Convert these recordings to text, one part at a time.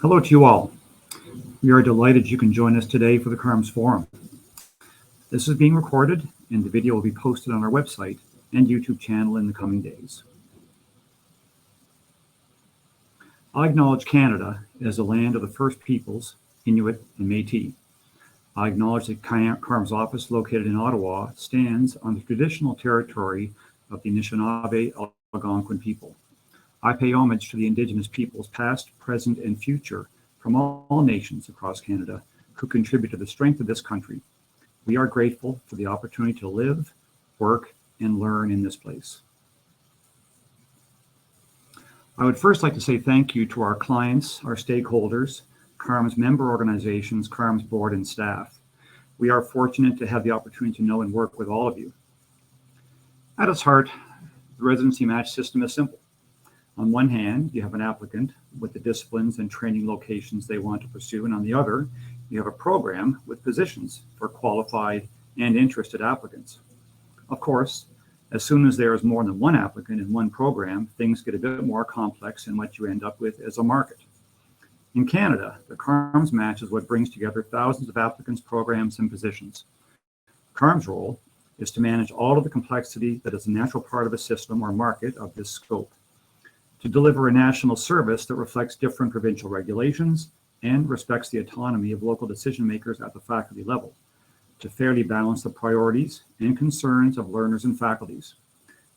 Hello to you all. We are delighted you can join us today for the CaRMS Forum. This is being recorded and the video will be posted on our website and YouTube channel in the coming days. I acknowledge Canada as the land of the First Peoples, Inuit and Métis. I acknowledge that CaRMS office located in Ottawa stands on the traditional territory of the Anishinaabe Algonquin people. I pay homage to the Indigenous peoples past, present, and future from all nations across Canada who contribute to the strength of this country. We are grateful for the opportunity to live, work, and learn in this place. I would first like to say thank you to our clients, our stakeholders, CaRMS member organizations, CaRMS board, and staff. We are fortunate to have the opportunity to know and work with all of you. At its heart, the residency match system is simple. On one hand, you have an applicant with the disciplines and training locations they want to pursue, and on the other, you have a program with positions for qualified and interested applicants. Of course, as soon as there is more than one applicant in one program, things get a bit more complex, and what you end up with is a market. In Canada, the CaRMS match is what brings together thousands of applicants, programs, and positions. CaRMS' role is to manage all of the complexity that is a natural part of a system or market of this scope, to deliver a national service that reflects different provincial regulations and respects the autonomy of local decision makers at the faculty level, to fairly balance the priorities and concerns of learners and faculties,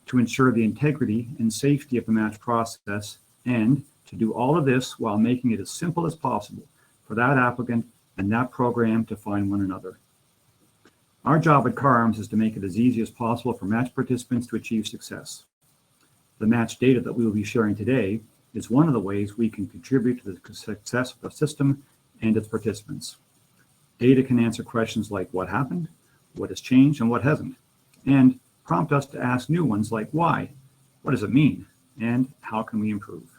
to ensure the integrity and safety of the match process, and to do all of this while making it as simple as possible for that applicant and that program to find one another. Our job at CaRMS is to make it as easy as possible for match participants to achieve success. The match data that we will be sharing today is one of the ways we can contribute to the success of the system and its participants. Data can answer questions like what happened, what has changed, and what hasn't, and prompt us to ask new ones like why, what does it mean, and how can we improve?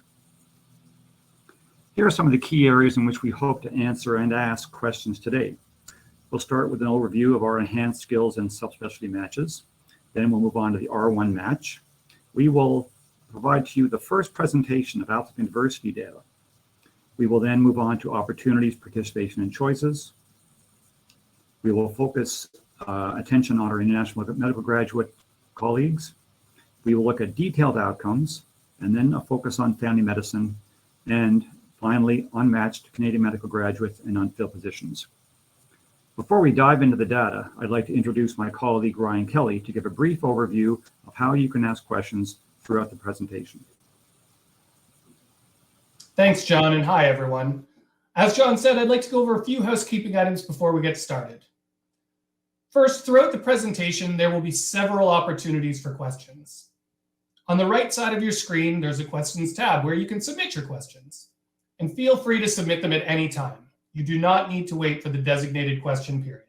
Here are some of the key areas in which we hope to answer and ask questions today. We'll start with an overview of our enhanced skills and subspecialty matches. Then we'll move on to the R1 match. We will provide to you the first presentation of applicant diversity data. We will then move on to opportunities, participation, and choices. We will focus attention on our international medical graduate colleagues. We will look at detailed outcomes, and then a focus on family medicine, and finally, unmatched Canadian medical graduates and unfilled positions. Before we dive into the data, I'd like to introduce my colleague, Ryan Kelly, to give a brief overview of how you can ask questions throughout the presentation. Thanks, John, and hi, everyone. As John said, I'd like to go over a few housekeeping items before we get started. First, throughout the presentation, there will be several opportunities for questions. On the right side of your screen, there's a questions tab where you can submit your questions, and feel free to submit them at any time. You do not need to wait for the designated question period.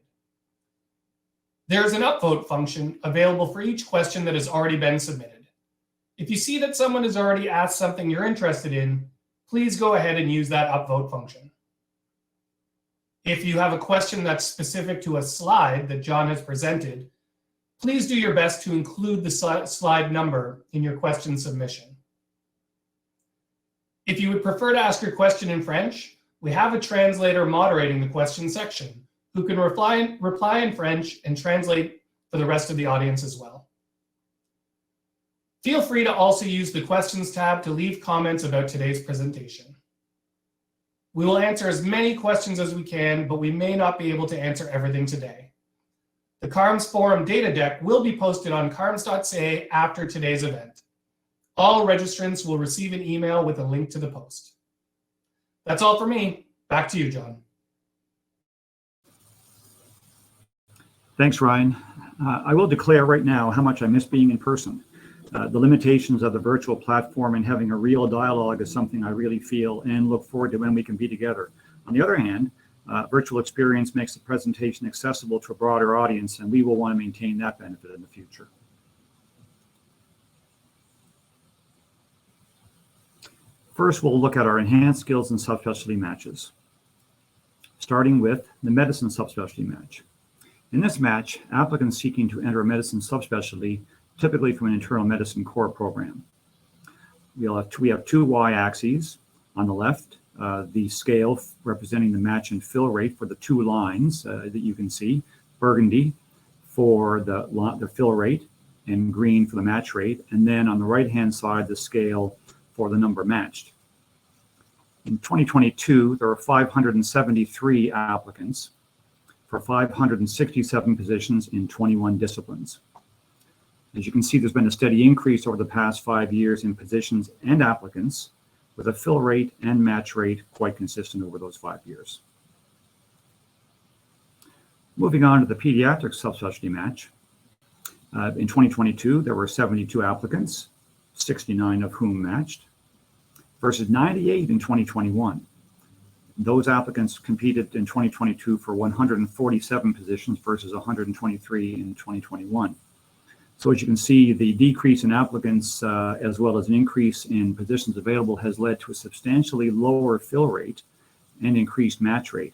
There's an upvote function available for each question that has already been submitted. If you see that someone has already asked something you're interested in, please go ahead and use that upvote function. If you have a question that's specific to a slide that John has presented, please do your best to include the slide number in your question submission. If you would prefer to ask your question in French, we have a translator moderating the question section who can reply in French and translate for the rest of the audience as well. Feel free to also use the questions tab to leave comments about today's presentation. We will answer as many questions as we can, but we may not be able to answer everything today. The CaRMS Forum data deck will be posted on carms.ca after today's event. All registrants will receive an email with a link to the post. That's all for me. Back to you, John. Thanks, Ryan. I will declare right now how much I miss being in person. The limitations of the virtual platform and having a real dialogue is something I really feel and look forward to when we can be together. On the other hand, virtual experience makes the presentation accessible to a broader audience, and we will want to maintain that benefit in the future. First, we'll look at our enhanced skills and subspecialty matches, starting with the medicine subspecialty match. In this match, applicants seeking to enter a medicine subspecialty, typically from an internal medicine core program. We have two y-axes. On the left, the scale representing the match and fill rate for the two lines that you can see, burgundy for the fill rate and green for the match rate. And then on the right-hand side, the scale for the number matched. In 2022, there were 573 applicants for 567 positions in 21 disciplines. As you can see, there's been a steady increase over the past 5 years in positions and applicants, with a fill rate and match rate quite consistent over those 5 years. Moving on to the pediatric subspecialty match. In 2022, there were 72 applicants, 69 of whom matched, versus 98 in 2021. Those applicants competed in 2022 for 147 positions versus 123 in 2021. So as you can see, the decrease in applicants as well as an increase in positions available has led to a substantially lower fill rate and increased match rate.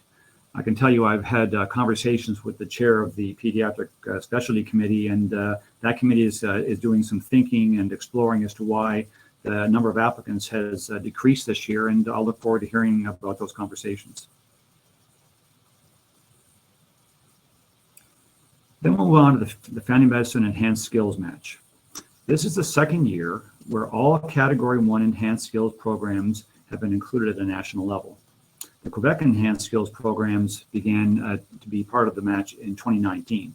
I can tell you I've had conversations with the chair of the pediatric specialty committee, and that committee is doing some thinking and exploring as to why the number of applicants has decreased this year, and I'll look forward to hearing about those conversations. Then we'll move on to the family medicine enhanced skills match. This is the second year where all Category 1 enhanced skills programs have been included at a national level. The Quebec enhanced skills programs began to be part of the match in 2019.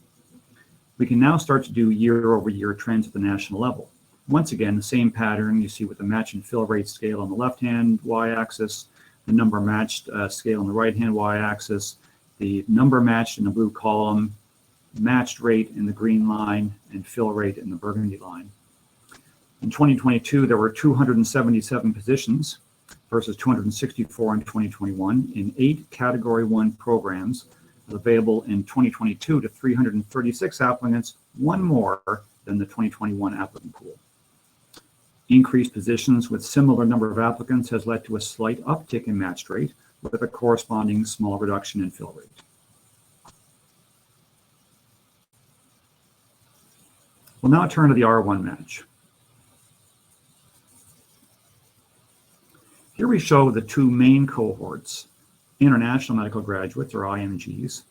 We can now start to do year-over-year trends at the national level. Once again, the same pattern you see with the match and fill rate scale on the left-hand y-axis, the number matched scale on the right-hand y-axis, the number matched in the blue column, matched rate in the green line, and fill rate in the burgundy line. In 2022, there were 277 positions versus 264 in 2021 in 8 Category 1 programs, available in 2022 to 336 applicants, one more than the 2021 applicant pool. Increased positions with similar number of applicants has led to a slight uptick in match rate with a corresponding small reduction in fill rate. We'll now turn to the R1 match. Here we show the two main cohorts: international medical graduates, or IMGs,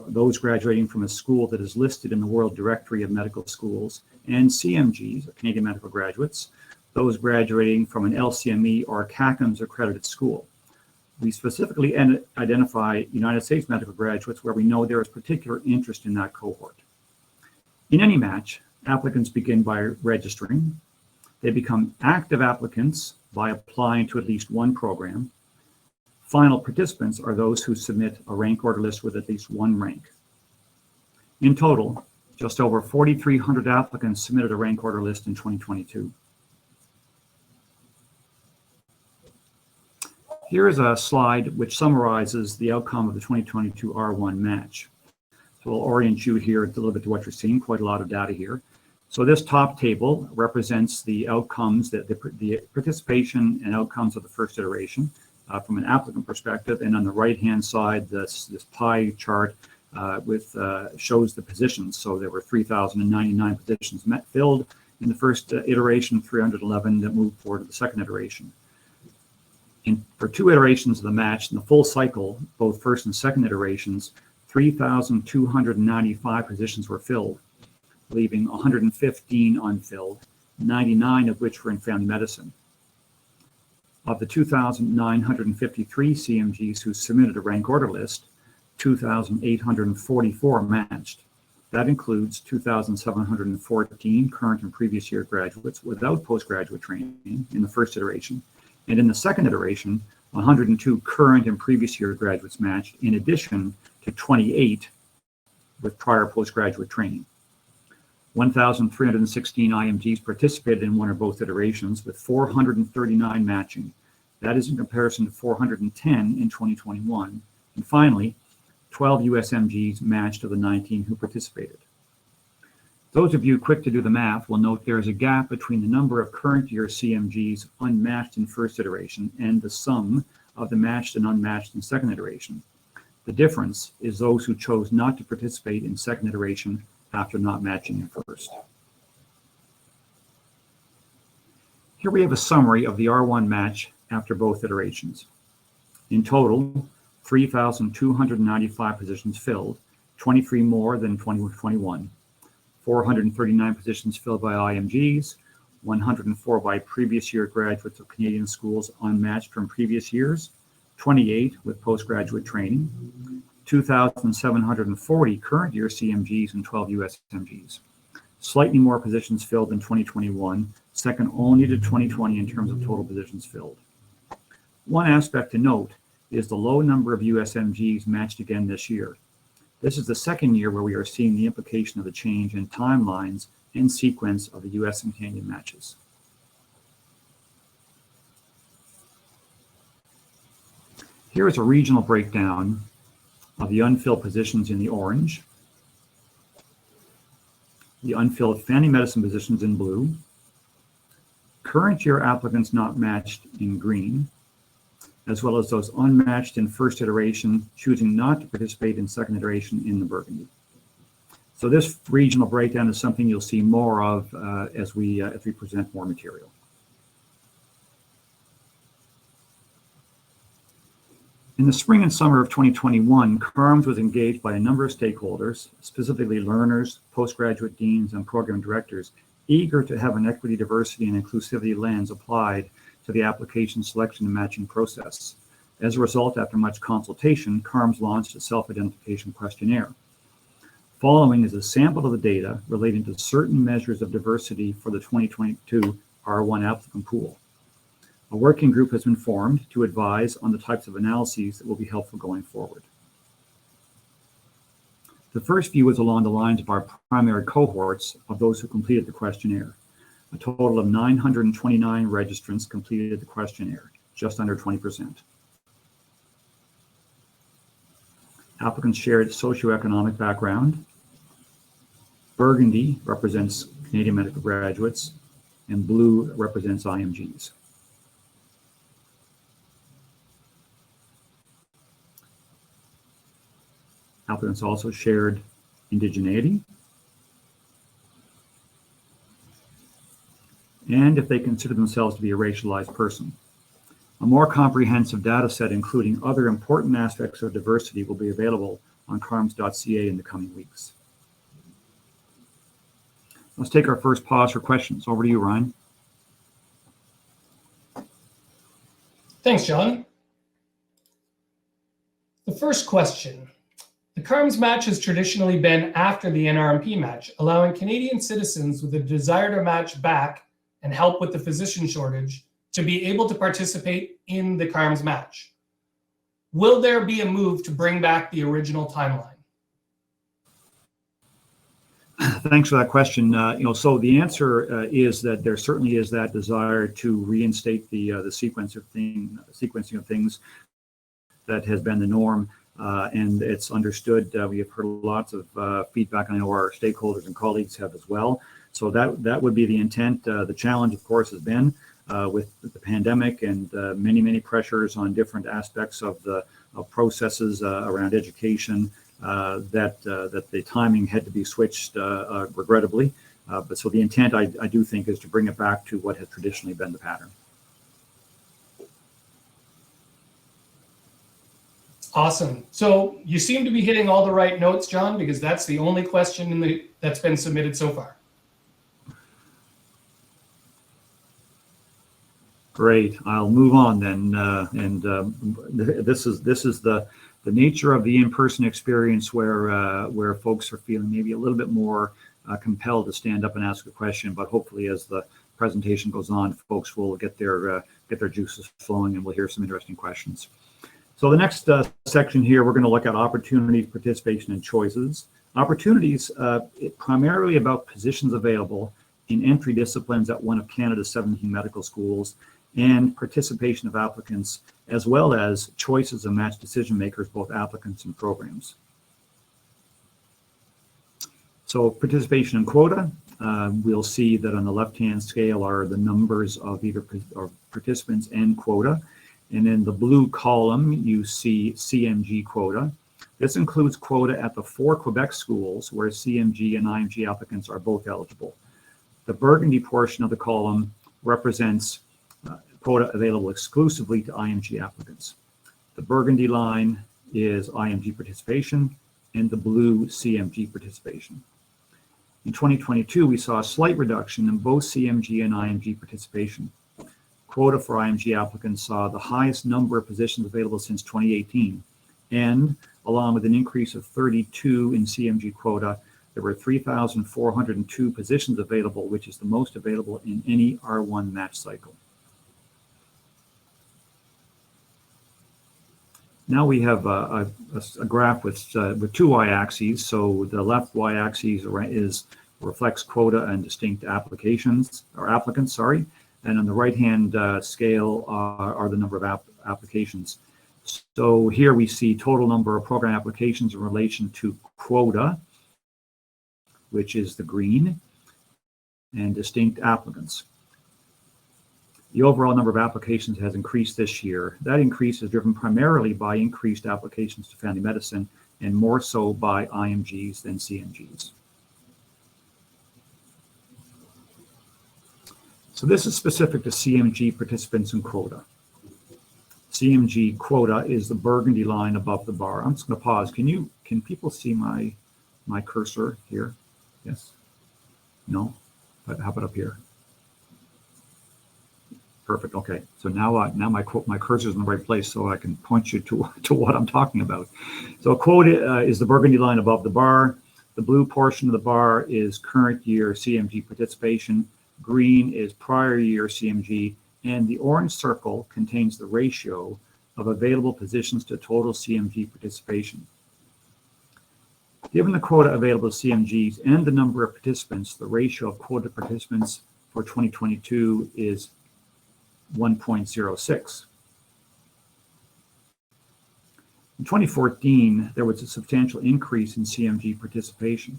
those graduating from a school that is listed in the World Directory of Medical Schools, and CMGs, or Canadian medical graduates, those graduating from an LCME or CACMS accredited school. We specifically identify United States medical graduates where we know there is particular interest in that cohort. In any match, applicants begin by registering. They become active applicants by applying to at least one program. Final participants are those who submit a rank order list with at least one rank. In total, just over 4,300 applicants submitted a rank order list in 2022. Here is a slide which summarizes the outcome of the 2022 R1 match. So I'll orient you here a little bit to what you're seeing, quite a lot of data here. So this top table represents the outcomes, the participation and outcomes of the first iteration from an applicant perspective. And on the right-hand side, this pie chart shows the positions. So there were 3,099 positions filled in the first iteration, 311 that moved forward to the second iteration. For 2 iterations of the match in the full cycle, both first and second iterations, 3,295 positions were filled, leaving 115 unfilled, 99 of which were in family medicine. Of the 2,953 CMGs who submitted a rank order list, 2,844 matched. That includes 2,714 current and previous year graduates without postgraduate training in the first iteration. And in the second iteration, 102 current and previous year graduates matched, in addition to 28 with prior postgraduate training. 1,316 IMGs participated in one or both iterations, with 439 matching. That is in comparison to 410 in 2021. And finally, 12 USMGs matched of the 19 who participated. Those of you quick to do the math will note there is a gap between the number of current year CMGs unmatched in first iteration and the sum of the matched and unmatched in second iteration. The difference is those who chose not to participate in second iteration after not matching in first. Here we have a summary of the R1 match after both iterations. In total, 3,295 positions filled, 23 more than 2021. 439 positions filled by IMGs, 104 by previous year graduates of Canadian schools unmatched from previous years, 28 with postgraduate training, 2,740 current year CMGs and 12 USMGs. Slightly more positions filled than 2021, second only to 2020 in terms of total positions filled. One aspect to note is the low number of USMGs matched again this year. This is the second year where we are seeing the implication of the change in timelines and sequence of the US and Canadian matches. Here is a regional breakdown of the unfilled positions in the orange, the unfilled family medicine positions in blue, current year applicants not matched in green, as well as those unmatched in first iteration choosing not to participate in second iteration in the burgundy. So this regional breakdown is something you'll see more of as we present more material. In the spring and summer of 2021, CaRMS was engaged by a number of stakeholders, specifically learners, postgraduate deans, and program directors, eager to have an equity, diversity, and inclusivity lens applied to the application selection and matching process. As a result, after much consultation, CaRMS launched a self-identification questionnaire. Following is a sample of the data relating to certain measures of diversity for the 2022 R1 applicant pool. A working group has been formed to advise on the types of analyses that will be helpful going forward. The first view is along the lines of our primary cohorts of those who completed the questionnaire. A total of 929 registrants completed the questionnaire, just under 20%. Applicants shared socioeconomic background. Burgundy represents Canadian medical graduates, and blue represents IMGs. Applicants also shared indigeneity, and if they consider themselves to be a racialized person. A more comprehensive data set, including other important aspects of diversity, will be available on carms.ca in the coming weeks. Let's take our first pause for questions. Over to you, Ryan. Thanks, John. The first question. The CaRMS match has traditionally been after the NRMP match, allowing Canadian citizens with a desire to match back and help with the physician shortage to be able to participate in the CaRMS match. Will there be a move to bring back the original timeline? Thanks for that question. So the answer is that there certainly is that desire to reinstate the sequencing of things that has been the norm, and it's understood. We have heard lots of feedback. I know our stakeholders and colleagues have as well. So that would be the intent. The challenge, of course, has been with the pandemic and many pressures on different aspects of the processes around education. That the timing had to be switched regrettably. But so the intent, I do think, is to bring it back to what has traditionally been the pattern. Awesome. So you seem to be hitting all the right notes, John, because that's the only question that's been submitted so far. Great. I'll move on then. This is the nature of the in-person experience where folks are feeling maybe a little bit more compelled to stand up and ask a question. But hopefully, as the presentation goes on, folks will get their juices flowing, and we'll hear some interesting questions. So the next section here, we're going to look at opportunities, participation, and choices. Opportunities, primarily about positions available in entry disciplines at one of Canada's 17 medical schools, and participation of applicants, as well as choices of matched decision makers, both applicants and programs. So participation in quota, we'll see that on the left-hand scale are the numbers of either participants and quota. And in the blue column, you see CMG quota. This includes quota at the 4 Quebec schools where CMG and IMG applicants are both eligible. The burgundy portion of the column represents quota available exclusively to IMG applicants. The burgundy line is IMG participation, and the blue CMG participation. In 2022, we saw a slight reduction in both CMG and IMG participation. Quota for IMG applicants saw the highest number of positions available since 2018, and along with an increase of 32 in CMG quota, there were 3,402 positions available, which is the most available in any R1 match cycle. Now we have a graph with two y-axes. So the left y-axis reflects quota and distinct applicants, and on the right-hand scale are the number of applications. So here we see total number of program applications in relation to quota, which is the green, and distinct applicants. The overall number of applications has increased this year. That increase is driven primarily by increased applications to family medicine and more so by IMGs than CMGs. So this is specific to CMG participants and quota. CMG quota is the burgundy line above the bar. I'm just going to pause. Can people see my cursor here? Yes? No? But how about up here? Perfect. Okay. So now my cursor is in the right place, so I can point you to what I'm talking about. So quota is the burgundy line above the bar. The blue portion of the bar is current year CMG participation. Green is prior year CMG, and the orange circle contains the ratio of available positions to total CMG participation. Given the quota available to CMGs and the number of participants, the ratio of quota participants for 2022 is 1.06. In 2014, there was a substantial increase in CMG participation.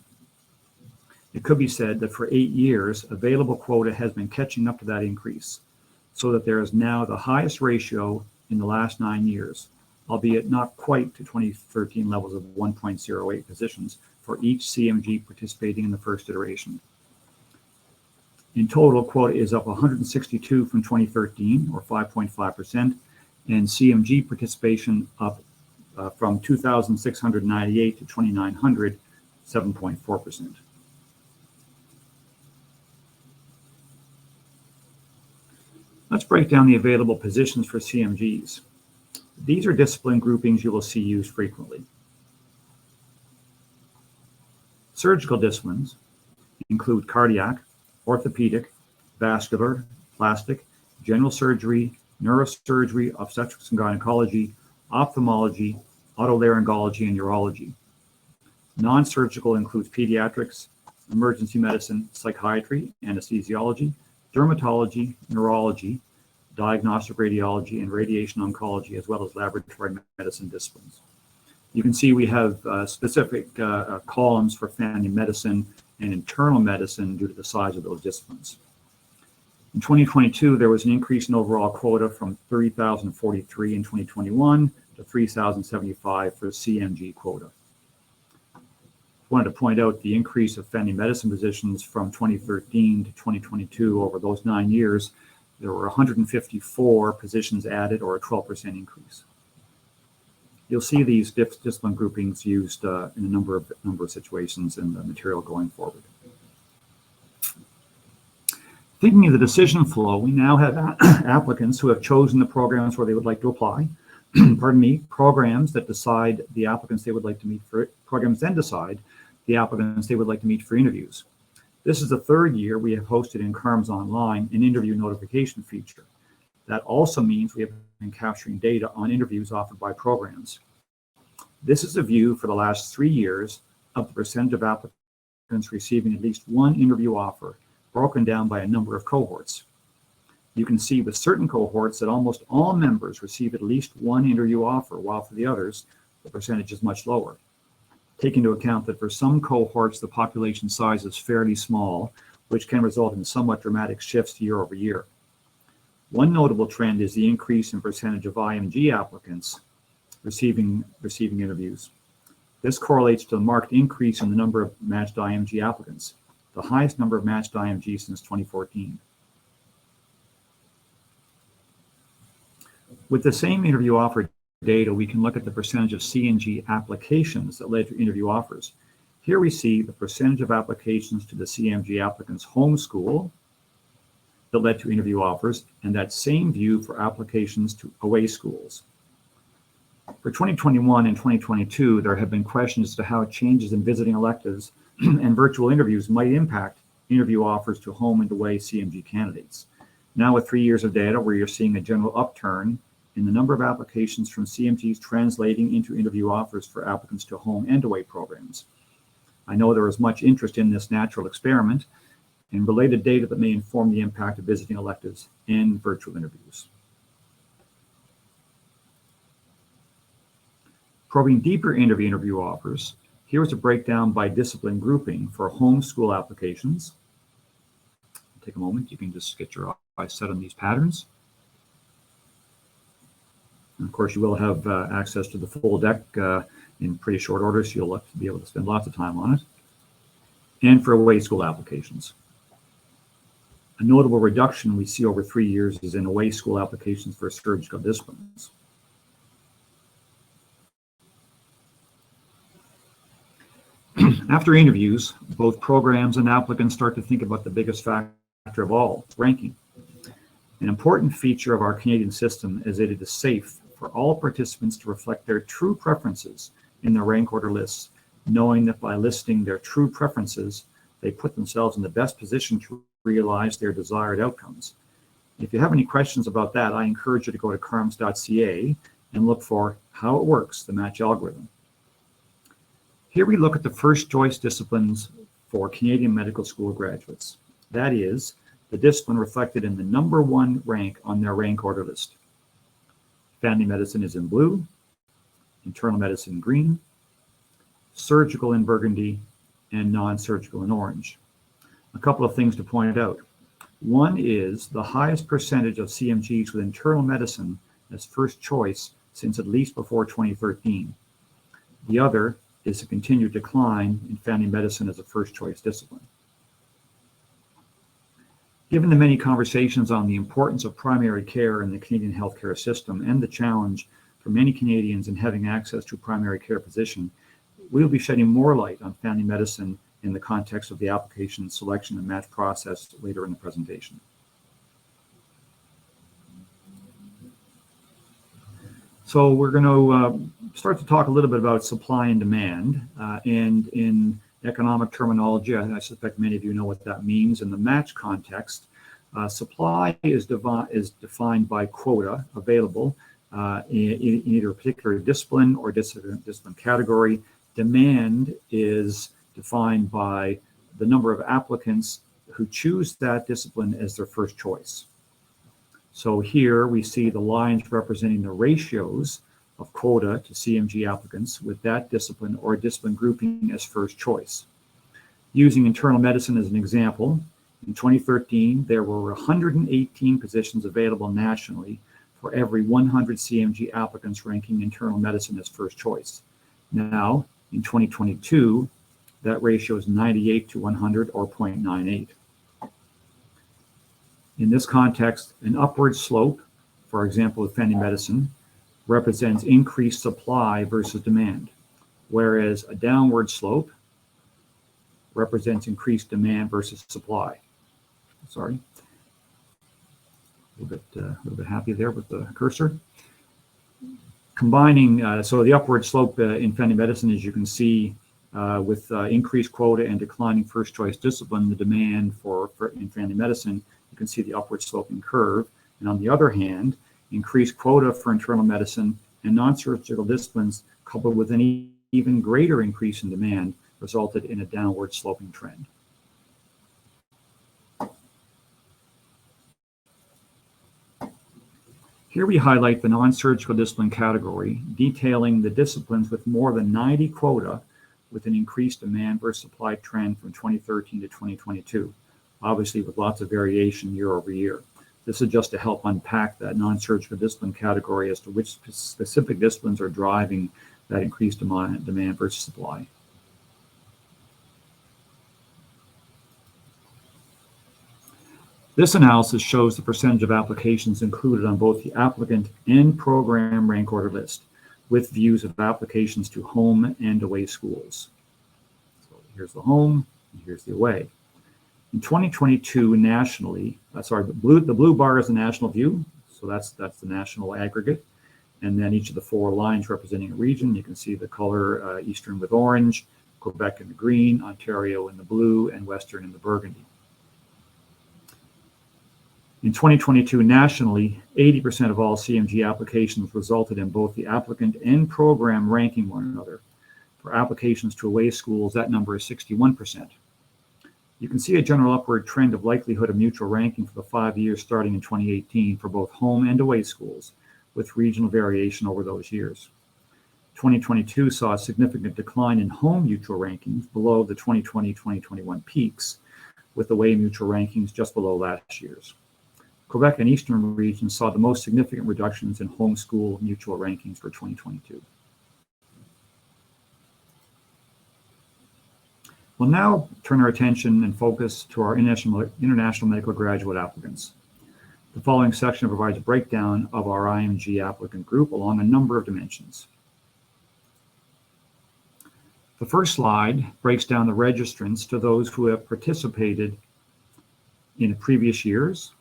It could be said that for 8 years, available quota has been catching up to that increase, so that there is now the highest ratio in the last 9 years, albeit not quite to 2013 levels of 1.08 positions for each CMG participating in the first iteration. In total, quota is up 162 from 2013, or 5.5%, and CMG participation up from 2,698 to 2,900, 7.4%. Let's break down the available positions for CMGs. These are discipline groupings you will see used frequently. Surgical disciplines include cardiac, orthopedic, vascular, plastic, general surgery, neurosurgery, obstetrics and gynecology, ophthalmology, otolaryngology, and urology. Non-surgical includes pediatrics, emergency medicine, psychiatry, anesthesiology, dermatology, neurology, diagnostic radiology, and radiation oncology, as well as laboratory medicine disciplines. You can see we have specific columns for family medicine and internal medicine due to the size of those disciplines. In 2022, there was an increase in overall quota from 30,043 in 2021 to 3,075 for CMG quota. I wanted to point out the increase of family medicine positions from 2013 to 2022. Over those 9 years, there were 154 positions added, or a 12% increase. You'll see these discipline groupings used in a number of situations in the material going forward. Thinking of the decision flow, we now have applicants who have chosen the programs where they would like to apply. Pardon me, programs that decide the applicants they would like to meet for it. Programs then decide the applicants they would like to meet for interviews. This is the third year we have hosted in CaRMS Online an interview notification feature. That also means we have been capturing data on interviews offered by programs. This is a view for the last 3 years of the percentage of applicants receiving at least one interview offer, broken down by a number of cohorts. You can see with certain cohorts that almost all members receive at least one interview offer, while for the others, the percentage is much lower. Take into account that for some cohorts, the population size is fairly small, which can result in somewhat dramatic shifts year over year. One notable trend is the increase in percentage of IMG applicants receiving interviews. This correlates to the marked increase in the number of matched IMG applicants, the highest number of matched IMG since 2014. With the same interview offer data, we can look at the percentage of CMG applications that led to interview offers. Here we see the percentage of applications to the CMG applicant's home school that led to interview offers, and that same view for applications to away schools. For 2021 and 2022, there have been questions as to how changes in visiting electives and virtual interviews might impact interview offers to home and away CMG candidates. Now with 3 years of data, where you're seeing a general upturn in the number of applications from CMGs translating into interview offers for applicants to home and away programs. I know there is much interest in this natural experiment and related data that may inform the impact of visiting electives and virtual interviews. Probing deeper into interview offers, here's a breakdown by discipline grouping for homeschool applications. Take a moment, you can just get your eyes set on these patterns. And of course, you will have access to the full deck in pretty short order, so you'll be able to spend lots of time on it. And for away school applications. A notable reduction we see over 3 years is in away school applications for surgical disciplines. After interviews, both programs and applicants start to think about the biggest factor of all, ranking. An important feature of our Canadian system is that it is safe for all participants to reflect their true preferences in their rank order lists, knowing that by listing their true preferences, they put themselves in the best position to realize their desired outcomes. If you have any questions about that, I encourage you to go to carms.ca and look for how it works, the match algorithm. Here we look at the first choice disciplines for Canadian medical school graduates. That is, the discipline reflected in the #1 rank on their rank order list. Family medicine is in blue, internal medicine green, surgical in burgundy, and non-surgical in orange. A couple of things to point out. One is the highest percentage of CMGs with internal medicine as first choice since at least before 2013. The other is a continued decline in family medicine as a first choice discipline. Given the many conversations on the importance of primary care in the Canadian healthcare system and the challenge for many Canadians in having access to a primary care physician, we'll be shedding more light on family medicine in the context of the application, selection, and match process later in the presentation. So we're going to start to talk a little bit about supply and demand, and in economic terminology, I suspect many of you know what that means. In the match context, supply is defined by quota available in either a particular discipline or discipline category. Demand is defined by the number of applicants who choose that discipline as their first choice. So here we see the lines representing the ratios of quota to CMG applicants with that discipline or discipline grouping as first choice. Using internal medicine as an example, in 2013, there were 118 positions available nationally for every 100 CMG applicants ranking internal medicine as first choice. Now, in 2022, that ratio is 98 to 100 or 0.98. In this context, an upward slope, for example, with family medicine, represents increased supply versus demand, whereas a downward slope represents increased demand versus supply. Sorry, a little bit happy there with the cursor. Combining, so the upward slope in family medicine, as you can see, with increased quota and declining first choice discipline, the demand in family medicine, you can see the upward sloping curve. And on the other hand, increased quota for internal medicine and non-surgical disciplines coupled with an even greater increase in demand resulted in a downward sloping trend. Here we highlight the non-surgical discipline category, detailing the disciplines with more than 90 quota with an increased demand versus supply trend from 2013 to 2022, obviously with lots of variation year over year. This is just to help unpack that non-surgical discipline category as to which specific disciplines are driving that increased demand versus supply. This analysis shows the percentage of applications included on both the applicant and program rank order list. with views of applications to home and away schools. So here's the home, and here's the away. In 2022 nationally, the blue bar is the national view, so that's the national aggregate. And then each of the four lines representing a region, you can see the color Eastern with orange, Quebec in the green, Ontario in the blue, and Western in the burgundy. In 2022 nationally, 80% of all CMG applications resulted in both the applicant and program ranking one another. For applications to away schools, that number is 61%. You can see a general upward trend of likelihood of mutual ranking for the 5 years starting in 2018 for both home and away schools, with regional variation over those years. 2022 saw a significant decline in home mutual rankings below the 2020-2021 peaks, with away mutual rankings just below last year's. Quebec and Eastern regions saw the most significant reductions in home school mutual rankings for 2022. We'll now turn our attention and focus to our international medical graduate applicants. The following section provides a breakdown of our IMG applicant group along a number of dimensions. The first slide breaks down the registrants to those who have participated in previous years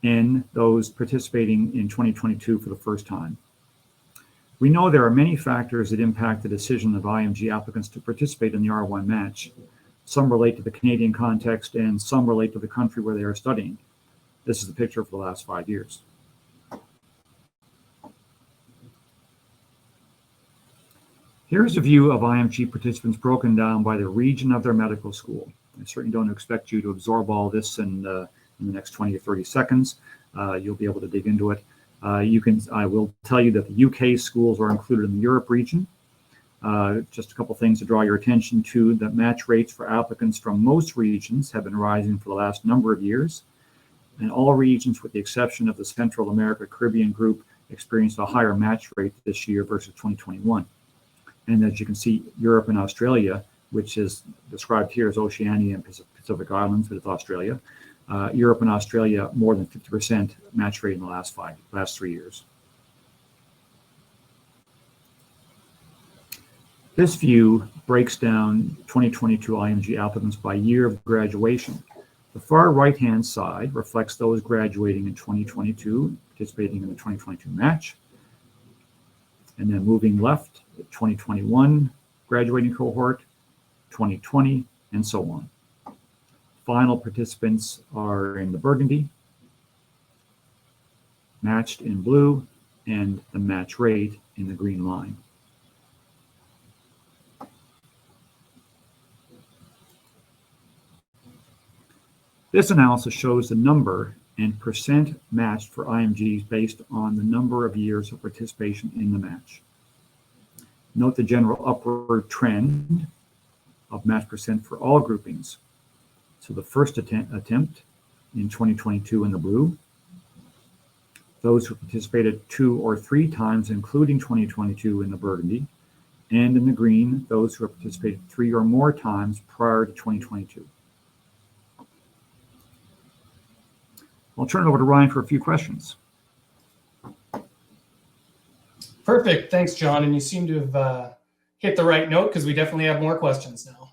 and those participating in 2022 for the first time. We know there are many factors that impact the decision of IMG applicants to participate in the R1 match. Some relate to the Canadian context and some relate to the country where they are studying. This is the picture for the last 5 years. Here's a view of IMG participants broken down by the region of their medical school. I certainly don't expect you to absorb all this in the next 20 or 30 seconds. You'll be able to dig into it. I will tell you that the UK schools are included in the Europe region. Just a couple things to draw your attention to. The match rates for applicants from most regions have been rising for the last number of years. And all regions, with the exception of the Central America Caribbean group, experienced a higher match rate this year versus 2021. And as you can see, Europe and Australia, which is described here as Oceania and Pacific Islands, but it's Australia, Europe and Australia, more than 50% match rate in the last 3 years. This view breaks down 2022 IMG applicants by year of graduation. The far right-hand side reflects those graduating in 2022, participating in the 2022 match. And then moving left, the 2021 graduating cohort, 2020, and so on. Final participants are in the burgundy, matched in blue, and the match rate in the green line. This analysis shows the number and percent matched for IMGs based on the number of years of participation in the match. Note the general upward trend of match percent for all groupings. So the first attempt in 2022 in the blue, those who participated 2 or 3 times, including 2022 in the burgundy, and in the green, those who have participated 3 or more times prior to 2022. I'll turn it over to Ryan for a few questions. Perfect. Thanks, John. And you seem to have hit the right note because we definitely have more questions now.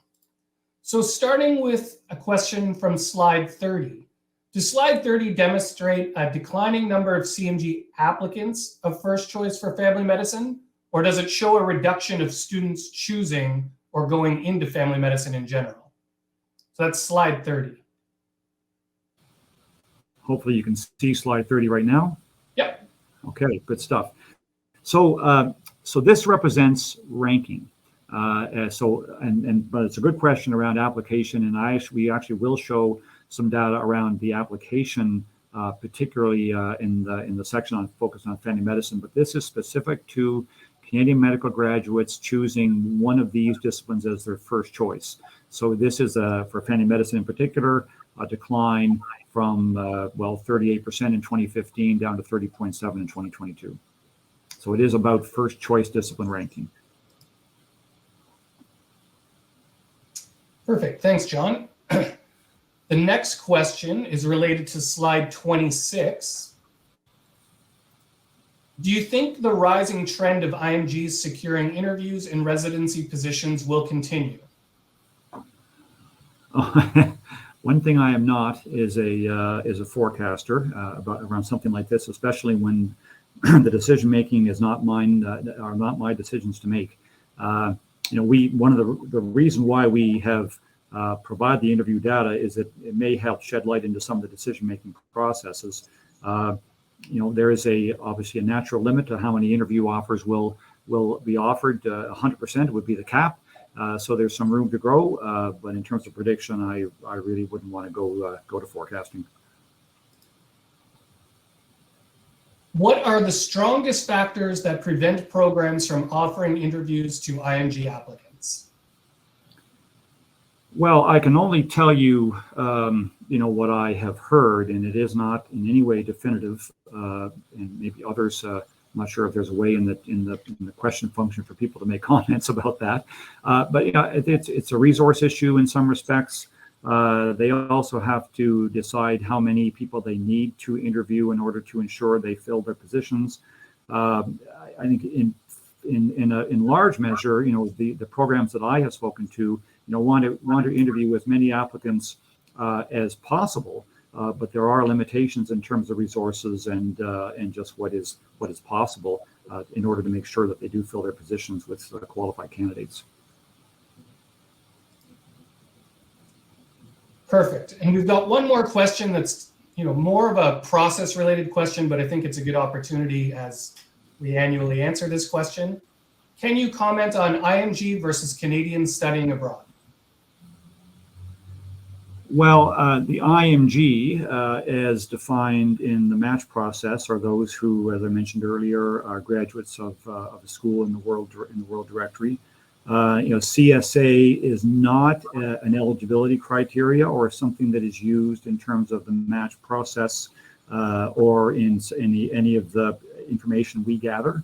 So starting with a question from slide 30. Does slide 30 demonstrate a declining number of CMG applicants of first choice for family medicine, or does it show a reduction of students choosing or going into family medicine in general? So that's slide 30. Hopefully you can see slide 30 right now. Yep. Okay, good stuff. So this represents ranking. But it's a good question around application, and we actually will show some data around the application, particularly in the section on focus on family medicine. But this is specific to Canadian medical graduates choosing one of these disciplines as their first choice. So this is for family medicine in particular, a decline from 38% in 2015 down to 30.7 in 2022. So it is about first choice discipline ranking. Perfect. Thanks, John. The next question is related to slide 26. Do you think the rising trend of IMGs securing interviews and residency positions will continue? One thing I am not is a forecaster around something like this, especially when the decision making is not mine, are not my decisions to make. One of the reason why we have provide the interview data is that it may help shed light into some of the decision making processes. There is obviously a natural limit to how many interview offers will be offered. 100% would be the cap. So there's some room to grow, but in terms of prediction, I really wouldn't want to go to forecasting. What are the strongest factors that prevent programs from offering interviews to IMG applicants? Well, I can only tell you, what I have heard, and it is not in any way definitive. And maybe others. I'm not sure if there's a way in the question function for people to make comments about that. But it's a resource issue in some respects. They also have to decide how many people they need to interview in order to ensure they fill their positions. I think in large measure, the programs that I have spoken to, want to interview as many applicants as possible. But there are limitations in terms of resources and just what is possible in order to make sure that they do fill their positions with qualified candidates. Perfect. And we've got one more question that's more of a process related question, but I think it's a good opportunity as we annually answer this question. Can you comment on IMG versus Canadians studying abroad? Well, the IMG, as defined in the match process, are those who, as I mentioned earlier, are graduates of a school in the World Directory. CSA is not an eligibility criteria or something that is used in terms of the match process or in any of the information we gather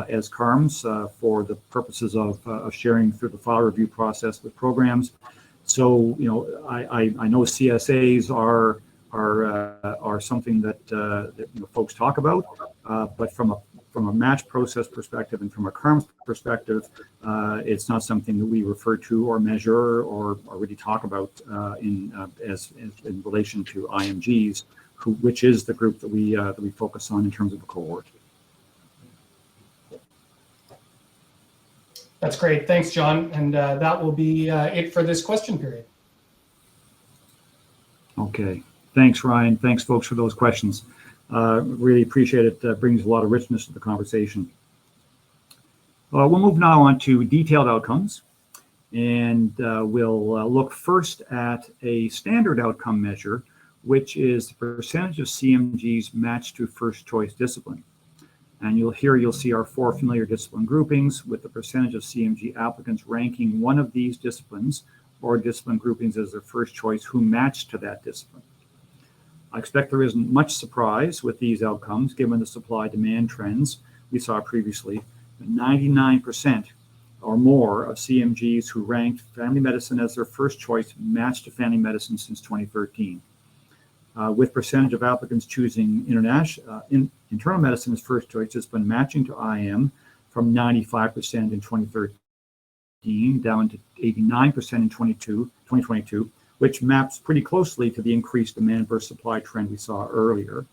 as CaRMS for the purposes of sharing through the file review process with programs. So, I know CSAs are something that folks talk about, but from a match process perspective and from a CaRMS perspective, it's not something that we refer to or measure or really talk about in relation to IMGs, which is the group that we focus on in terms of a cohort. That's great. Thanks, John. And that will be it for this question period. Okay. Thanks, Ryan. Thanks, folks, for those questions. Really appreciate it. Brings a lot of richness to the conversation. We'll move now on to detailed outcomes. And we'll look first at a standard outcome measure, which is the percentage of CMGs matched to first choice discipline. And you'll see our four familiar discipline groupings with the percentage of CMG applicants ranking one of these disciplines or discipline groupings as their first choice who match to that discipline. I expect there isn't much surprise with these outcomes given the supply-demand trends we saw previously. 99% or more of CMGs who ranked family medicine as their first choice matched to family medicine since 2013. With percentage of applicants choosing internal medicine as first choice, it's been matching to IM from 95% in 2013 down to 89% in 2022, which maps pretty closely to the increased demand versus supply trend we saw earlier.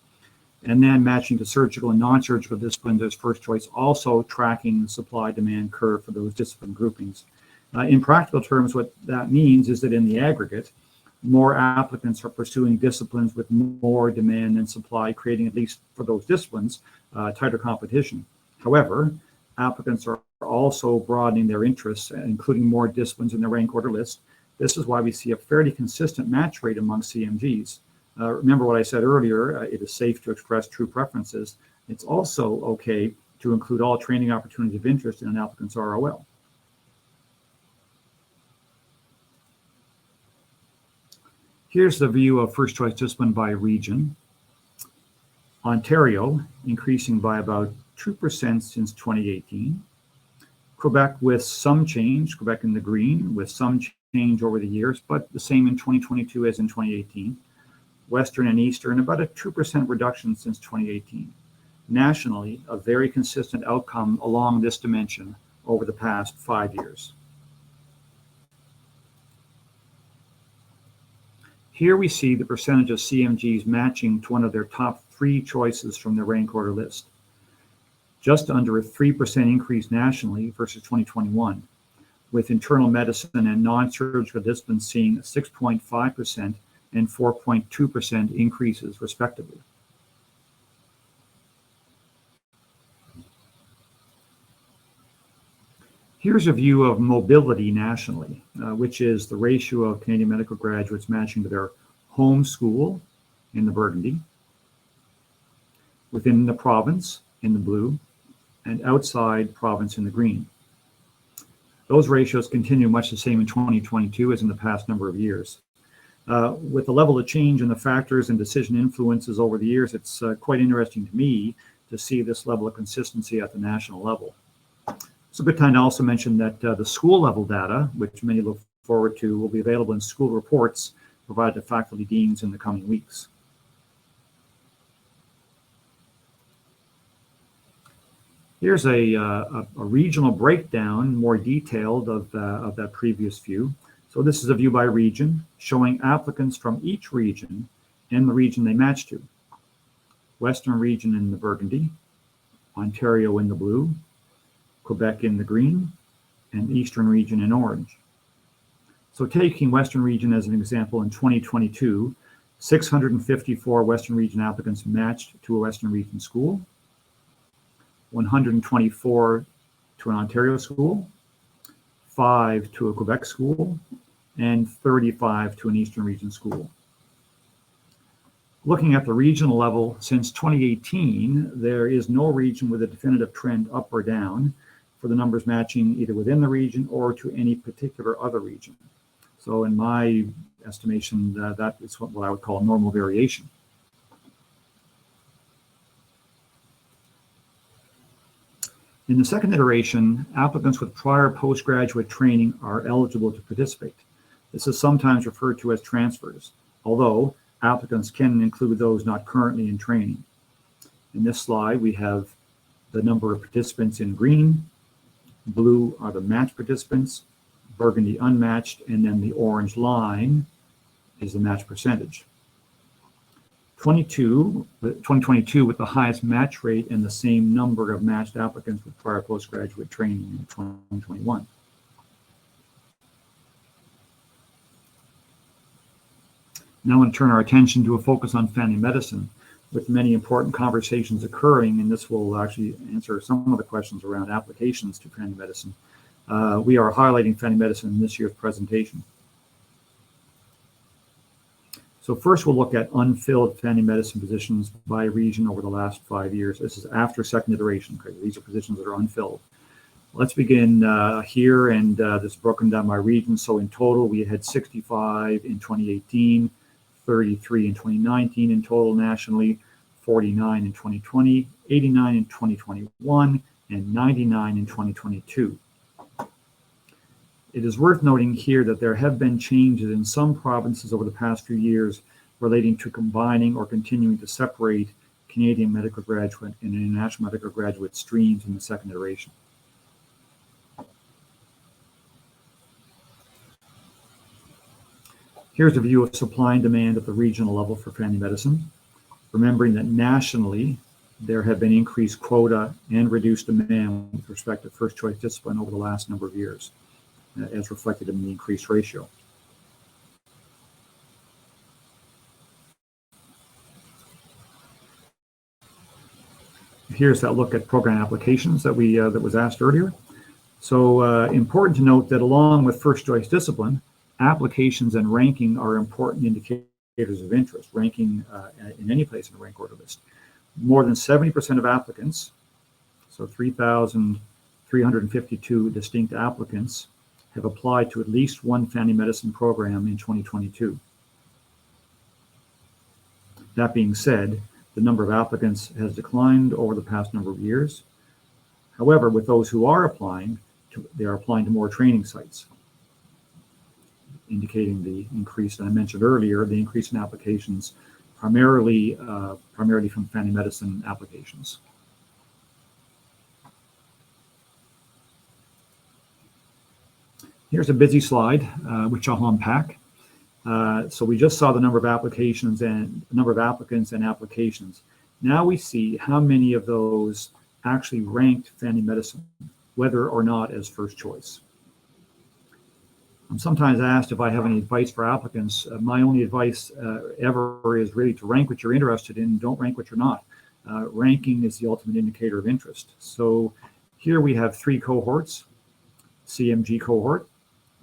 And then matching to surgical and non-surgical disciplines as first choice, also tracking the supply-demand curve for those discipline groupings. In practical terms, what that means is that in the aggregate, more applicants are pursuing disciplines with more demand than supply, creating, at least for those disciplines, tighter competition. However, applicants are also broadening their interests, including more disciplines in the rank order list. This is why we see a fairly consistent match rate among CMGs. Remember what I said earlier, it is safe to express true preferences. It's also okay to include all training opportunities of interest in an applicant's ROL. Here's the view of first choice discipline by region. Ontario increasing by about 2% since 2018. Quebec with some change, Quebec in the green, with some change over the years, but the same in 2022 as in 2018. Western and Eastern, about a 2% reduction since 2018. nationally a very consistent outcome along this dimension over the past 5 years. Here we see the percentage of CMGs matching to one of their top 3 choices from the rank order list. Just under a 3% increase nationally versus 2021, with internal medicine and non-surgical disciplines seeing 6.5% and 4.2% increases respectively. Here's a view of mobility nationally, which is the ratio of Canadian medical graduates matching to their home school in the burgundy, within the province in the blue, and outside province in the green. Those ratios continue much the same in 2022 as in the past number of years. With the level of change in the factors and decision influences over the years, it's quite interesting to me to see this level of consistency at the national level. It's a good time to also mention that the school level data, which many look forward to, will be available in school reports provided to faculty deans in the coming weeks. Here's a regional breakdown, more detailed of that previous view. So this is a view by region, showing applicants from each region and the region they match to. Western region in the burgundy, Ontario in the blue, Quebec in the green, and Eastern region in orange. So taking Western region as an example, in 2022, 654 Western region applicants matched to a Western region school, 124 to an Ontario school, 5 to a Quebec school, and 35 to an Eastern region school. Looking at the regional level, since 2018, there is no region with a definitive trend up or down for the numbers matching either within the region or to any particular other region. So in my estimation, that is what I would call normal variation. In the second iteration, applicants with prior postgraduate training are eligible to participate. This is sometimes referred to as transfers, although applicants can include those not currently in training. In this slide, we have the number of participants in green, blue are the matched participants, burgundy unmatched, and then the orange line is the match percentage. 2022 with the highest match rate and the same number of matched applicants with prior postgraduate training in 2021. Now I want to turn our attention to a focus on family medicine, with many important conversations occurring, and this will actually answer some of the questions around applications to family medicine. We are highlighting family medicine in this year's presentation. So first we'll look at unfilled family medicine positions by region over the last 5 years. This is after second iteration, because these are positions that are unfilled. Let's begin here, and this is broken down by region. So in total, we had 65 in 2018, 33 in 2019 in total nationally, 49 in 2020, 89 in 2021, and 99 in 2022. It is worth noting here that there have been changes in some provinces over the past few years relating to combining or continuing to separate Canadian medical graduate and international medical graduate streams in the second iteration. Here's a view of supply and demand at the regional level for family medicine, remembering that nationally there have been increased quota and reduced demand with respect to first choice discipline over the last number of years, as reflected in the increased ratio. Here's that look at program applications that was asked earlier. So important to note that along with first choice discipline, applications and ranking are important indicators of interest, ranking in any place in the rank order list. More than 70% of applicants, so 3,352 distinct applicants, have applied to at least one family medicine program in 2022. That being said, the number of applicants has declined over the past number of years. However, with those who are applying, they are applying to more training sites, indicating the increase that I mentioned earlier, the increase in applications, primarily from family medicine applications. Here's a busy slide, which I'll unpack. So we just saw the number of applications and number of applicants and applications. Now we see how many of those actually ranked family medicine, whether or not as first choice. I'm sometimes asked if I have any advice for applicants. My only advice ever is really to rank what you're interested in, don't rank what you're not. Ranking is the ultimate indicator of interest. So here we have 3 cohorts: CMG cohort,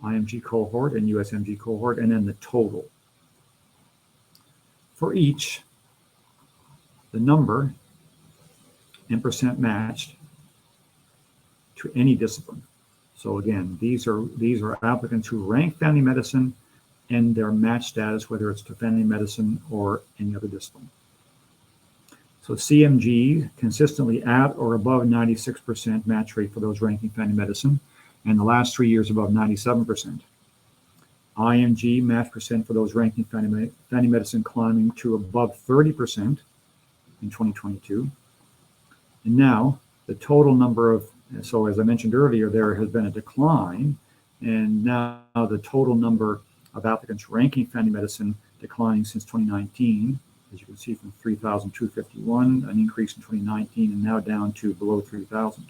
IMG cohort, and USMG cohort, and then the total. For each, the number and percent matched to any discipline. So again, these are applicants who rank family medicine and their match status, whether it's to family medicine or any other discipline. So CMG consistently at or above 96% match rate for those ranking family medicine, and the last 3 years above 97%. IMG match percent for those ranking family medicine climbing to above 30% in 2022. And now the total number of, so as I mentioned earlier, there has been a decline, and now the total number of applicants ranking family medicine declining since 2019, as you can see, from 3,251, an increase in 2019, and now down to below 3,000.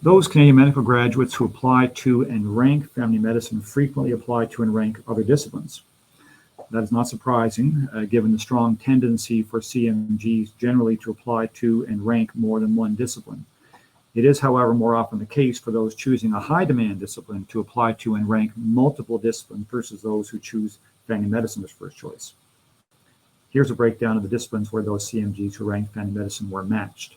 Those Canadian medical graduates who apply to and rank family medicine frequently apply to and rank other disciplines. That is not surprising, given the strong tendency for CMGs generally to apply to and rank more than one discipline. It is, however, more often the case for those choosing a high-demand discipline to apply to and rank multiple disciplines versus those who choose family medicine as first choice. Here's a breakdown of the disciplines where those CMGs who ranked family medicine were matched.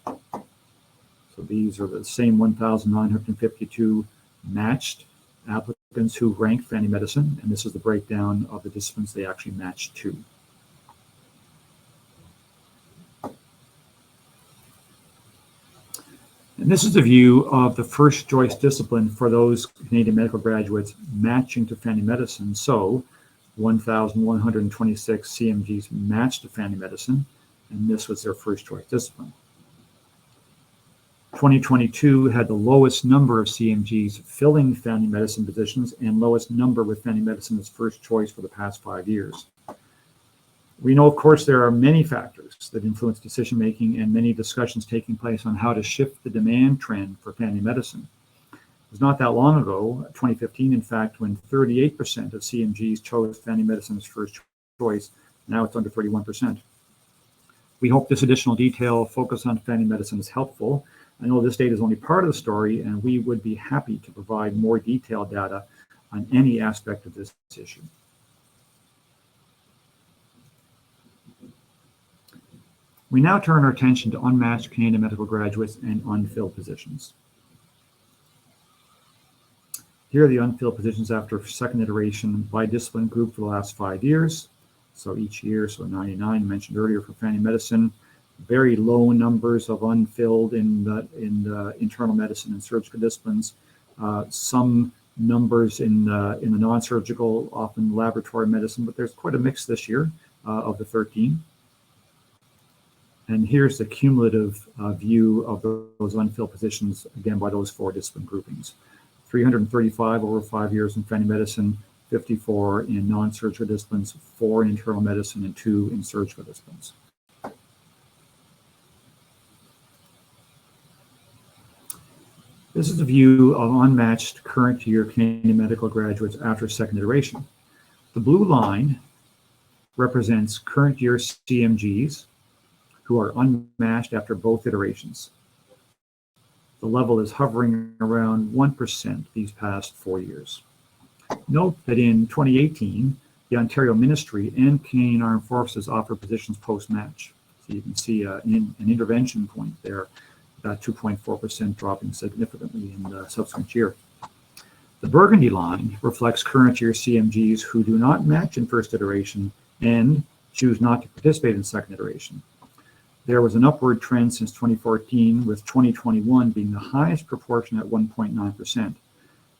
So these are the same 1,952 matched applicants who ranked family medicine, and this is the breakdown of the disciplines they actually matched to. And this is a view of the first choice discipline for those Canadian medical graduates matching to family medicine. So 1,126 CMGs matched to family medicine, and this was their first choice discipline. 2022 had the lowest number of CMGs filling family medicine positions and lowest number with family medicine as first choice for the past 5 years. We know, of course, there are many factors that influence decision-making and many discussions taking place on how to shift the demand trend for family medicine. It was not that long ago, 2015, in fact, when 38% of CMGs chose family medicine as first choice. Now it's under 31%. We hope this additional detail focus on family medicine is helpful. I know this data is only part of the story, and we would be happy to provide more detailed data on any aspect of this issue. We now turn our attention to unmatched Canadian medical graduates and unfilled positions. Here are the unfilled positions after second iteration by discipline group for the last 5 years. So each year, so 99 mentioned earlier for family medicine. Very low numbers of unfilled in the internal medicine and surgical disciplines. Some numbers in the non-surgical, often laboratory medicine, but there's quite a mix this year of the 13. And here's the cumulative view of those unfilled positions, again, by those 4 discipline groupings. 335 over 5 years in family medicine, 54 in non-surgical disciplines, 4 in internal medicine, and 2 in surgical disciplines. This is the view of unmatched current year Canadian medical graduates after second iteration. The blue line represents current year CMGs who are unmatched after both iterations. The level is hovering around 1% these past 4 years. Note that in 2018, the Ontario Ministry and Canadian Armed Forces offer positions post-match. So you can see an intervention point there, about 2.4% dropping significantly in the subsequent year. The burgundy line reflects current year CMGs who do not match in first iteration and choose not to participate in second iteration. There was an upward trend since 2014, with 2021 being the highest proportion at 1.9%.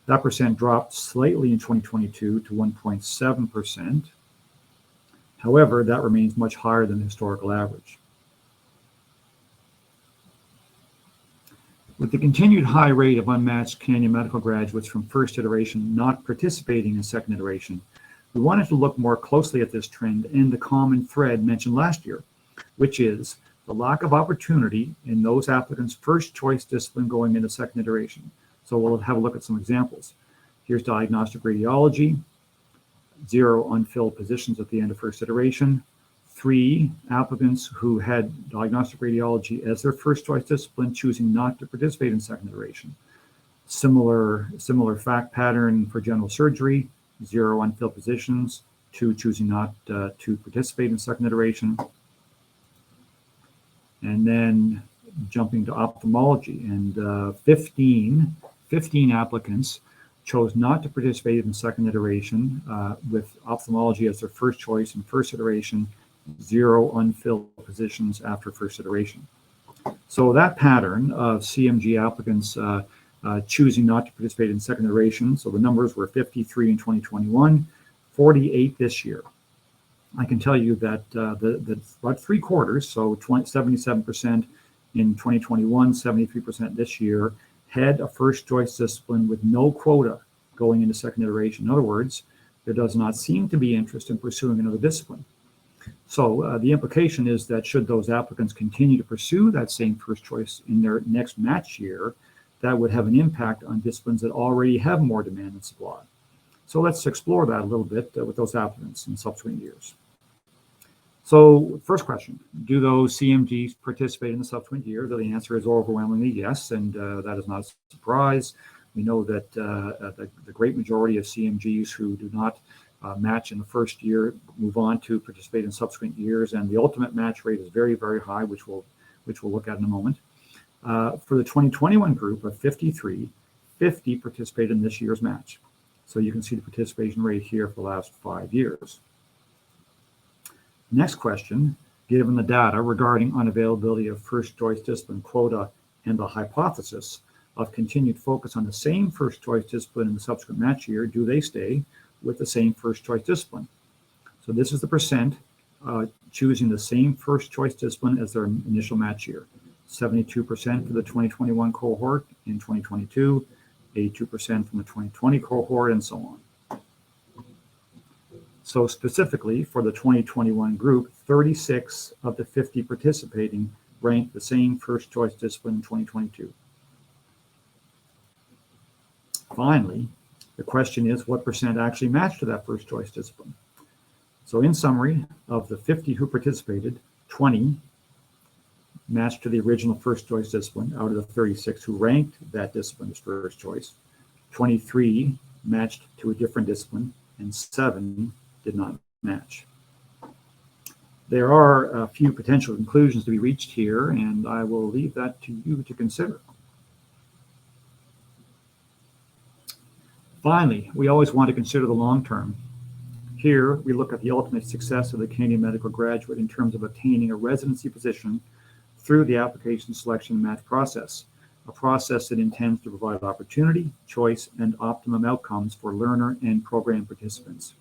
That percent dropped slightly in 2022 to 1.7%. However, that remains much higher than the historical average. With the continued high rate of unmatched Canadian medical graduates from first iteration not participating in second iteration, we wanted to look more closely at this trend and the common thread mentioned last year, which is the lack of opportunity in those applicants' first choice discipline going into second iteration. So we'll have a look at some examples. Here's diagnostic radiology, 0 unfilled positions at the end of first iteration, 3 applicants who had diagnostic radiology as their first choice discipline choosing not to participate in second iteration. Similar fact pattern for general surgery, 0 unfilled positions, 2 choosing not to participate in second iteration. And then jumping to ophthalmology, and 15 applicants chose not to participate in second iteration with ophthalmology as their first choice in first iteration, 0 unfilled positions after first iteration. So that pattern of CMG applicants choosing not to participate in second iteration, so the numbers were 53 in 2021, 48 this year. I can tell you that about 3/4, so 77% in 2021, 73% this year, had a first choice discipline with no quota going into second iteration. In other words, there does not seem to be interest in pursuing another discipline. So the implication is that should those applicants continue to pursue that same first choice in their next match year, that would have an impact on disciplines that already have more demand than supply. So let's explore that a little bit with those applicants in subsequent years. So first question, do those CMGs participate in the subsequent year? The answer is overwhelmingly yes, and that is not a surprise. We know that the great majority of CMGs who do not match in the first year move on to participate in subsequent years, and the ultimate match rate is very, very high, which we'll look at in a moment. For the 2021 group of 53, 50 participated in this year's match. So you can see the participation rate here for the last 5 years. Next question, given the data regarding unavailability of first choice discipline quota and the hypothesis of continued focus on the same first choice discipline in the subsequent match year, do they stay with the same first choice discipline? So this is the percent choosing the same first choice discipline as their initial match year. 72% for the 2021 cohort in 2022, 82% from the 2020 cohort, and so on. So specifically for the 2021 group, 36 of the 50 participating ranked the same first choice discipline in 2022. Finally, the question is what percent actually matched to that first choice discipline? So in summary, of the 50 who participated, 20 matched to the original first choice discipline out of the 36 who ranked that discipline as first choice. 23 matched to a different discipline, and 7 did not match. There are a few potential conclusions to be reached here, and I will leave that to you to consider. Finally, we always want to consider the long term. Here, we look at the ultimate success of the Canadian medical graduate in terms of obtaining a residency position through the application selection match process, a process that intends to provide opportunity, choice, and optimum outcomes for learner and program participants.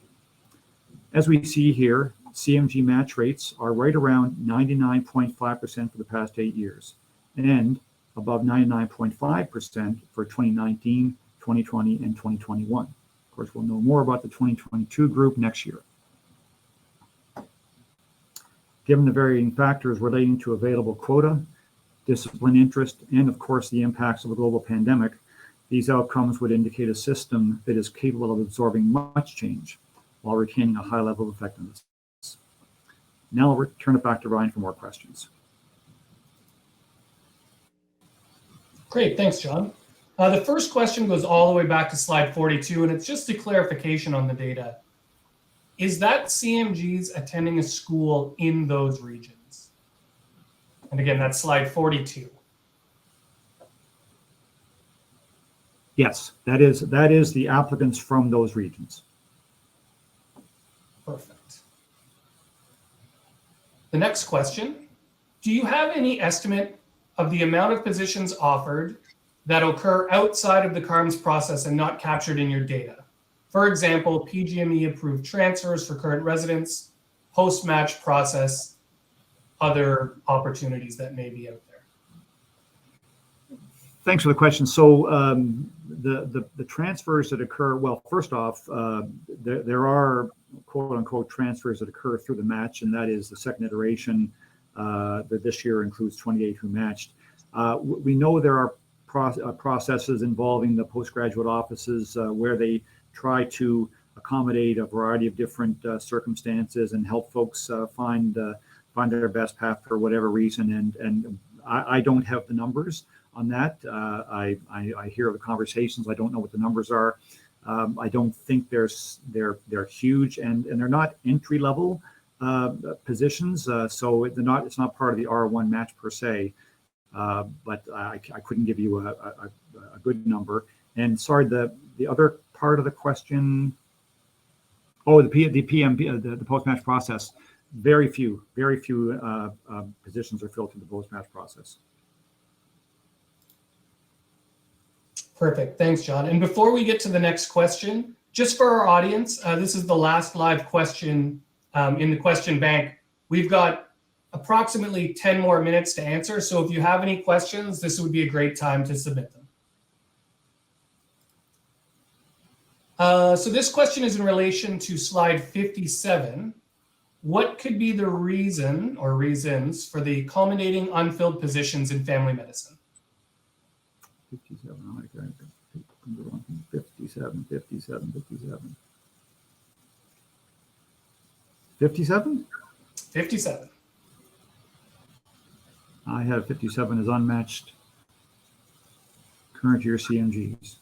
As we see here, CMG match rates are right around 99.5% for the past 8 years, and above 99.5% for 2019, 2020, and 2021. Of course, we'll know more about the 2022 group next year. Given the varying factors relating to available quota, discipline interest, and of course the impacts of a global pandemic, these outcomes would indicate a system that is capable of absorbing much change while retaining a high level of effectiveness. Now I'll turn it back to Ryan for more questions. Great, thanks, John. The first question goes all the way back to slide 42, and it's just a clarification on the data. Is that CMGs attending a school in those regions? And again, that's slide 42. Yes, that is the applicants from those regions. Perfect. The next question, do you have any estimate of the amount of positions offered that occur outside of the CaRMS process and not captured in your data? For example, PGME approved transfers for current residents, post-match process, other opportunities that may be out there. Thanks for the question. So the transfers that occur, well, first off, there are quote unquote transfers that occur through the match, and that is the second iteration that this year includes 28 who matched. We know there are processes involving the postgraduate offices where they try to accommodate a variety of different circumstances and help folks find their best path for whatever reason. And I don't have the numbers on that. I hear the conversations. I don't know what the numbers are. I don't think they're huge, and they're not entry level positions. So it's not part of the R1 match per se. But I couldn't give you a good number. And sorry, the other part of the question. Oh, the PMP, the post-match process. Very few positions are filled through the post-match process. Perfect. Thanks, John. And before we get to the next question, just for our audience, this is the last live question in the question bank. We've got approximately 10 more minutes to answer. So if you have any questions, this would be a great time to submit them. So this question is in relation to slide 57. What could be the reason or reasons for the culminating unfilled positions in family medicine? 57, I like that. 57, 57, 57. 57? 57. I have 57 as unmatched current year CMGs.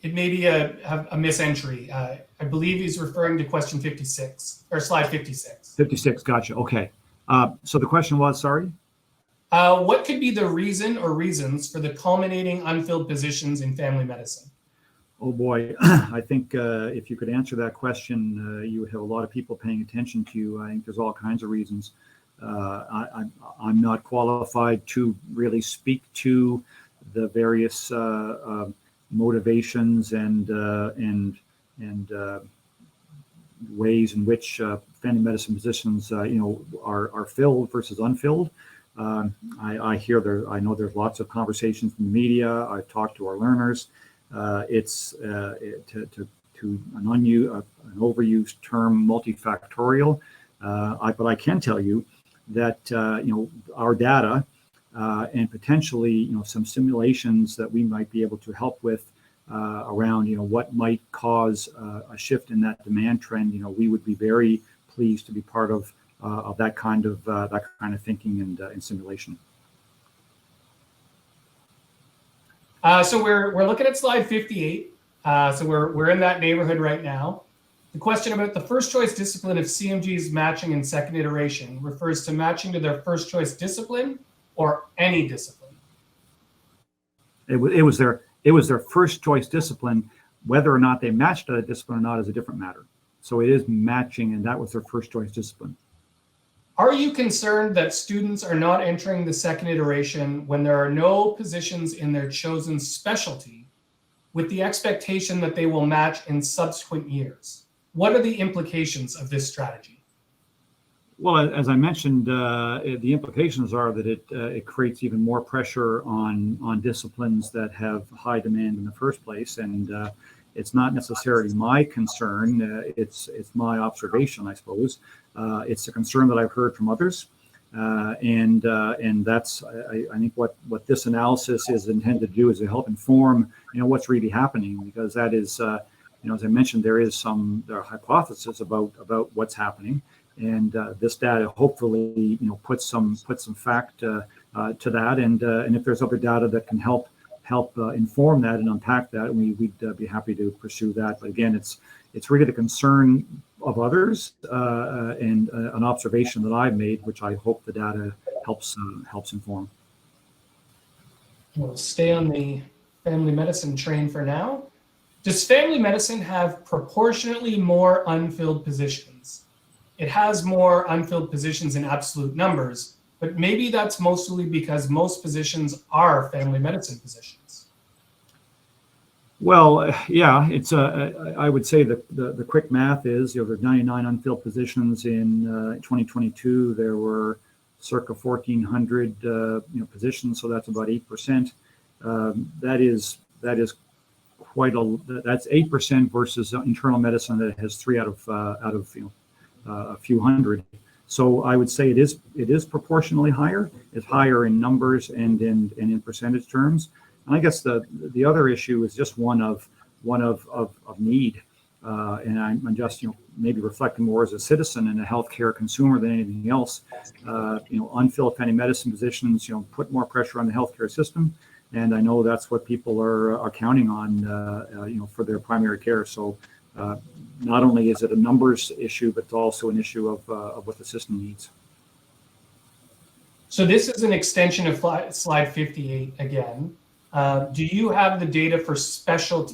It may be a misentry. I believe he's referring to question 56 or slide 56. 56, gotcha. Okay. So the question was, sorry? What could be the reason or reasons for the culminating unfilled positions in family medicine? Oh boy, I think if you could answer that question, you would have a lot of people paying attention to you. I think there's all kinds of reasons. I'm not qualified to really speak to the various motivations and ways in which family medicine positions, are filled versus unfilled. I know there's lots of conversations in the media. I've talked to our learners. It's to an overused term, multifactorial. But I can tell you that our data and potentially some simulations that we might be able to help with around what might cause a shift in that demand trend. We would be very pleased to be part of that kind of thinking and simulation. So we're looking at slide 58. So we're in that neighborhood right now. The question about the first choice discipline of CMGs matching in second iteration refers to matching to their first choice discipline or any discipline. It was their first choice discipline. Whether or not they matched a discipline or not is a different matter. So it is matching, and that was their first choice discipline. Are you concerned that students are not entering the second iteration when there are no positions in their chosen specialty with the expectation that they will match in subsequent years? What are the implications of this strategy? Well, as I mentioned, the implications are that it creates even more pressure on disciplines that have high demand in the first place, and it's not necessarily my concern. It's my observation, I suppose. It's a concern that I've heard from others, and that's I think what this analysis is intended to do is to help inform what's really happening, because that is as I mentioned, there are hypotheses about what's happening. And this data hopefully, puts some fact to that, and if there's other data that can help inform that and unpack that, we'd be happy to pursue that. But again, it's really the concern of others and an observation that I've made, which I hope the data helps inform. We'll stay on the family medicine train for now. Does family medicine have proportionately more unfilled positions? It has more unfilled positions in absolute numbers, but maybe that's mostly because most positions are family medicine positions. Well, yeah, it's I would say the quick math is there's 99 unfilled positions in 2022. There were circa 1,400 positions, so that's about 8%. That is quite that's 8% versus internal medicine that has 3 out of a few hundred. So I would say it is proportionally higher. It's higher in numbers and in percentage terms. And I guess the other issue is just one of need. And I'm just maybe reflecting more as a citizen and a healthcare consumer than anything else. Unfilled family medicine positions put more pressure on the healthcare system, and I know that's what people are counting on for their primary care. So not only is it a numbers issue, but it's also an issue of what the system needs. So this is an extension of slide 58 again. Do you have the data for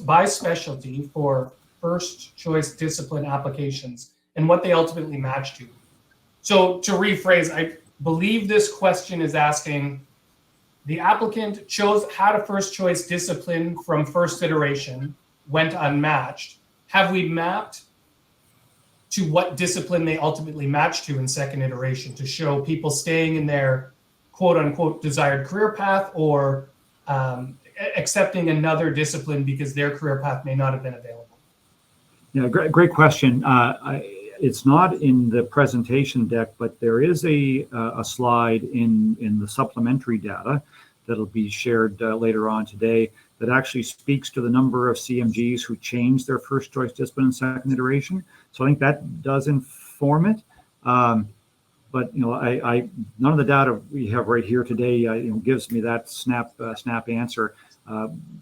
by specialty for first choice discipline applications and what they ultimately match to? So to rephrase, I believe this question is asking, the applicant had a first choice discipline from first iteration, went unmatched. Have we mapped to what discipline they ultimately match to in second iteration to show people staying in their quote unquote desired career path, or accepting another discipline because their career path may not have been available? Yeah, great question. It's not in the presentation deck, but there is a slide in the supplementary data that'll be shared later on today that actually speaks to the number of CMGs who changed their first choice discipline in second iteration. So I think that does inform it. But none of the data we have right here today gives me that snap answer.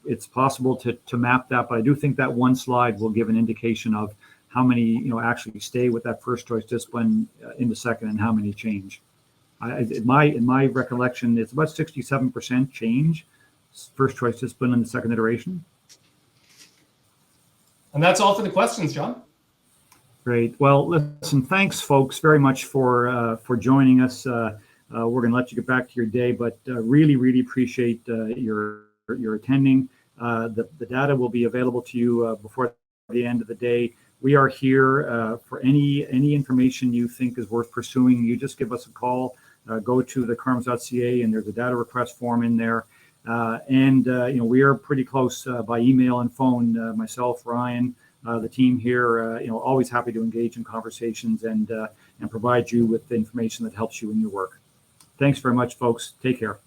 It's possible to map that, but I do think that one slide will give an indication of how many actually stay with that first choice discipline into second and how many change. In my recollection, it's about 67% change first choice discipline in the second iteration. And that's all for the questions, John. Great. Well, listen, thanks, folks, very much for joining us. We're going to let you get back to your day, but really appreciate your attending. The data will be available to you before the end of the day. We are here for any information you think is worth pursuing. You just give us a call. Go to the CaRMS.ca, and there's a data request form in there. We are pretty close by email and phone. Myself, Ryan, the team here, always happy to engage in conversations and provide you with the information that helps you in your work. Thanks very much, folks. Take care.